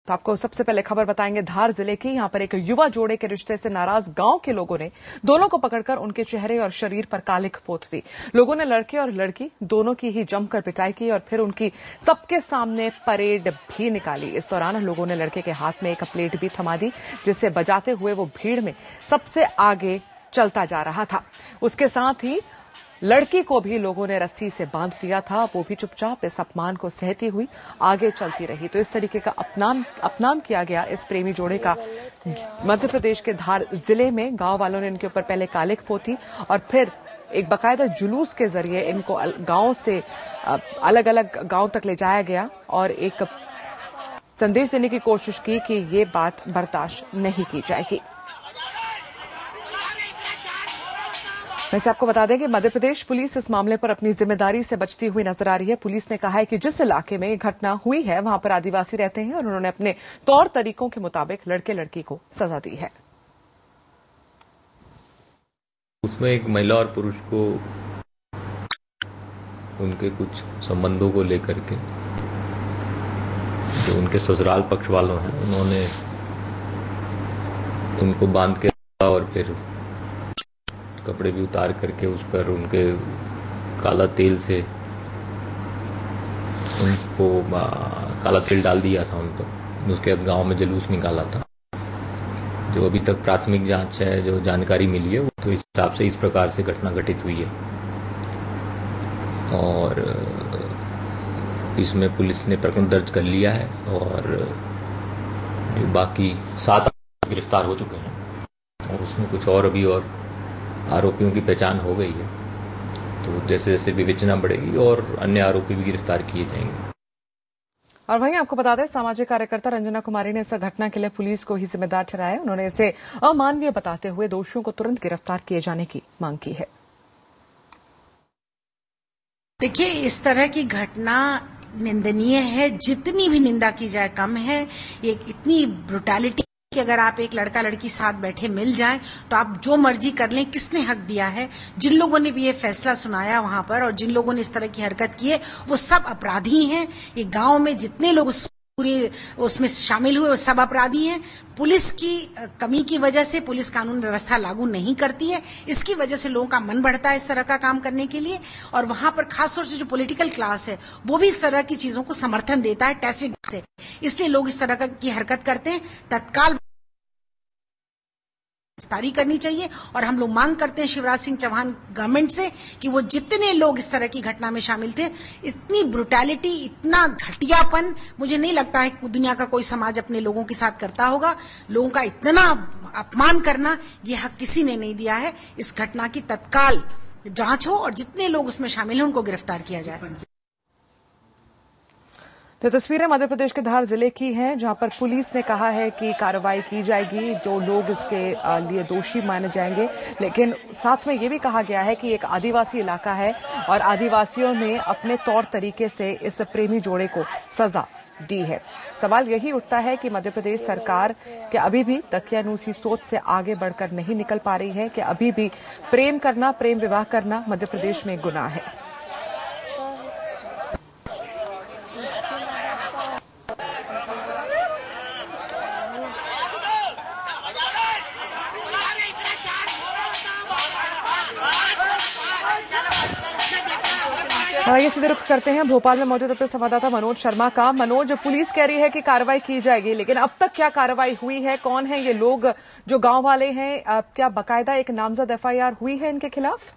तो आपको सबसे पहले खबर बताएंगे धार जिले की। यहां पर एक युवा जोड़े के रिश्ते से नाराज गांव के लोगों ने दोनों को पकड़कर उनके चेहरे और शरीर पर कालिख पोत दी। लोगों ने लड़के और लड़की दोनों की ही जमकर पिटाई की और फिर उनकी सबके सामने परेड भी निकाली। इस दौरान लोगों ने लड़के के हाथ में एक प्लेट भी थमा दी, जिससे बजाते हुए वो भीड़ में सबसे आगे चलता जा रहा था। उसके साथ ही लड़की को भी लोगों ने रस्सी से बांध दिया था। वो भी चुपचाप इस अपमान को सहती हुई आगे चलती रही। तो इस तरीके का अपनाम किया गया इस प्रेमी जोड़े का मध्य प्रदेश के धार जिले में। गांव वालों ने इनके ऊपर पहले कालिख पोती और फिर एक बाकायदा जुलूस के जरिए इनको गांव से अलग अलग गांव तक ले जाया गया और एक संदेश देने की कोशिश की कि ये बात बर्दाश्त नहीं की जाएगी। वैसे आपको बता दें कि मध्य प्रदेश पुलिस इस मामले पर अपनी जिम्मेदारी से बचती हुई नजर आ रही है। पुलिस ने कहा है कि जिस इलाके में ये घटना हुई है वहां पर आदिवासी रहते हैं और उन्होंने अपने तौर तरीकों के मुताबिक लड़के लड़की को सजा दी है। उसमें एक महिला और पुरुष को उनके कुछ संबंधों को लेकर के जो उनके ससुराल पक्ष वालों हैं उन्होंने उनको बांध के रखा और फिर कपड़े भी उतार करके उस पर उनके काला तेल से उनको काला तेल डाल दिया था उन पर। उसके बाद गांव में जुलूस निकाला था। जो अभी तक प्राथमिक जांच है, जो जानकारी मिली है, वो तो इस हिसाब से इस प्रकार से घटना घटित हुई है और इसमें पुलिस ने प्रकरण दर्ज कर लिया है और जो बाकी 7 गिरफ्तार हो चुके हैं और उसमें कुछ और अभी और आरोपियों की पहचान हो गई है। तो जैसे जैसे विवेचना बढ़ेगी और अन्य आरोपी भी गिरफ्तार किए जाएंगे। और वहीं आपको बता दें सामाजिक कार्यकर्ता रंजना कुमारी ने इस घटना के लिए पुलिस को ही जिम्मेदार ठहराया। उन्होंने इसे अमानवीय बताते हुए दोषियों को तुरंत गिरफ्तार किए जाने की मांग की है। देखिए, इस तरह की घटना निंदनीय है। जितनी भी निंदा की जाए कम है। ये इतनी ब्रुटैलिटी कि अगर आप एक लड़का लड़की साथ बैठे मिल जाएं तो आप जो मर्जी कर लें। किसने हक दिया है? जिन लोगों ने भी ये फैसला सुनाया वहां पर और जिन लोगों ने इस तरह की हरकत की है वो सब अपराधी हैं। ये गांव में जितने लोग पूरे उसमें शामिल हुए वो सब अपराधी हैं। पुलिस की कमी की वजह से पुलिस कानून व्यवस्था लागू नहीं करती है। इसकी वजह से लोगों का मन बढ़ता है इस तरह का काम करने के लिए और वहां पर खासतौर से जो पॉलिटिकल क्लास है वो भी इस तरह की चीजों को समर्थन देता है टैसिट से। इसलिए लोग इस तरह की हरकत करते हैं। तत्काल गिरफ्तारी करनी चाहिए और हम लोग मांग करते हैं शिवराज सिंह चौहान गवर्नमेंट से कि वो जितने लोग इस तरह की घटना में शामिल थे, इतनी ब्रुटैलिटी, इतना घटियापन मुझे नहीं लगता है कि दुनिया का कोई समाज अपने लोगों के साथ करता होगा। लोगों का इतना अपमान करना ये हक किसी ने नहीं दिया है। इस घटना की तत्काल जांच हो और जितने लोग उसमें शामिल हैं उनको गिरफ्तार किया जाए। तो तस्वीरें मध्य प्रदेश के धार जिले की हैं, जहां पर पुलिस ने कहा है कि कार्रवाई की जाएगी, जो लोग इसके लिए दोषी माने जाएंगे। लेकिन साथ में यह भी कहा गया है कि एक आदिवासी इलाका है और आदिवासियों ने अपने तौर तरीके से इस प्रेमी जोड़े को सजा दी है। सवाल यही उठता है कि मध्य प्रदेश सरकार के अभी भी दकियानूसी सोच से आगे बढ़कर नहीं निकल पा रही है कि अभी भी प्रेम करना, प्रेम विवाह करना मध्य प्रदेश में गुनाह है। आइए सीधे रुख करते हैं भोपाल में मौजूद अपने संवाददाता मनोज शर्मा का। मनोज, पुलिस कह रही है कि कार्रवाई की जाएगी, लेकिन अब तक क्या कार्रवाई हुई है? कौन है ये लोग जो गांव वाले हैं? क्या बाकायदा एक नामजद एफआईआर हुई है इनके खिलाफ?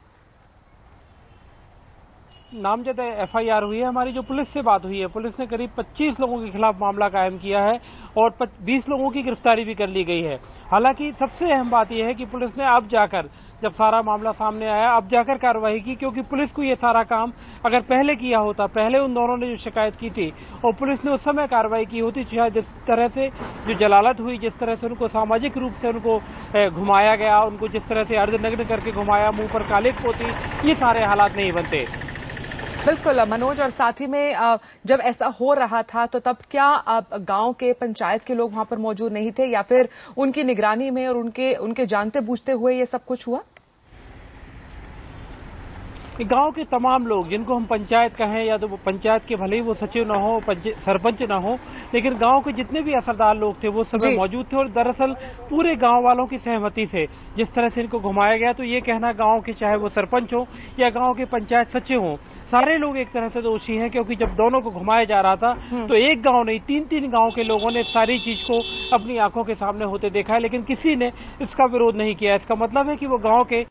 नामजद एफआईआर हुई है। हमारी जो पुलिस से बात हुई है, पुलिस ने करीब 25 लोगों के खिलाफ मामला कायम किया है और 20 लोगों की गिरफ्तारी भी कर ली गई है। हालांकि सबसे अहम बात यह है कि पुलिस ने अब जाकर, जब सारा मामला सामने आया, अब जाकर कार्रवाई की, क्योंकि पुलिस को ये सारा काम अगर पहले किया होता, पहले उन दोनों ने जो शिकायत की थी और पुलिस ने उस समय कार्रवाई की होती, शायद जिस तरह से जो जलालत हुई, जिस तरह से उनको सामाजिक रूप से उनको घुमाया गया, उनको जिस तरह से अर्धनग्न करके घुमाया, मुंह पर कालिख पोती, ये सारे हालात नहीं बनते। बिल्कुल मनोज, और साथ ही में जब ऐसा हो रहा था तो तब क्या गांव के पंचायत के लोग वहां पर मौजूद नहीं थे या फिर उनकी निगरानी में और उनके जानते बूझते हुए ये सब कुछ हुआ? गांव के तमाम लोग, जिनको हम पंचायत कहें या तो पंचायत के भले ही वो सचिव न हो, सरपंच न हो, लेकिन गांव के जितने भी असरदार लोग थे वो सब मौजूद थे और दरअसल पूरे गांव वालों की सहमति से जिस तरह से इनको घुमाया गया, तो ये कहना गांव के चाहे वो सरपंच हो या गांव के पंचायत सचिव हो, सारे लोग एक तरह से दोषी हैं, क्योंकि जब दोनों को घुमाया जा रहा था तो एक गांव नहीं 3-3 गांव के लोगों ने सारी चीज को अपनी आंखों के सामने होते देखा है, लेकिन किसी ने इसका विरोध नहीं किया। इसका मतलब है कि वो गांव के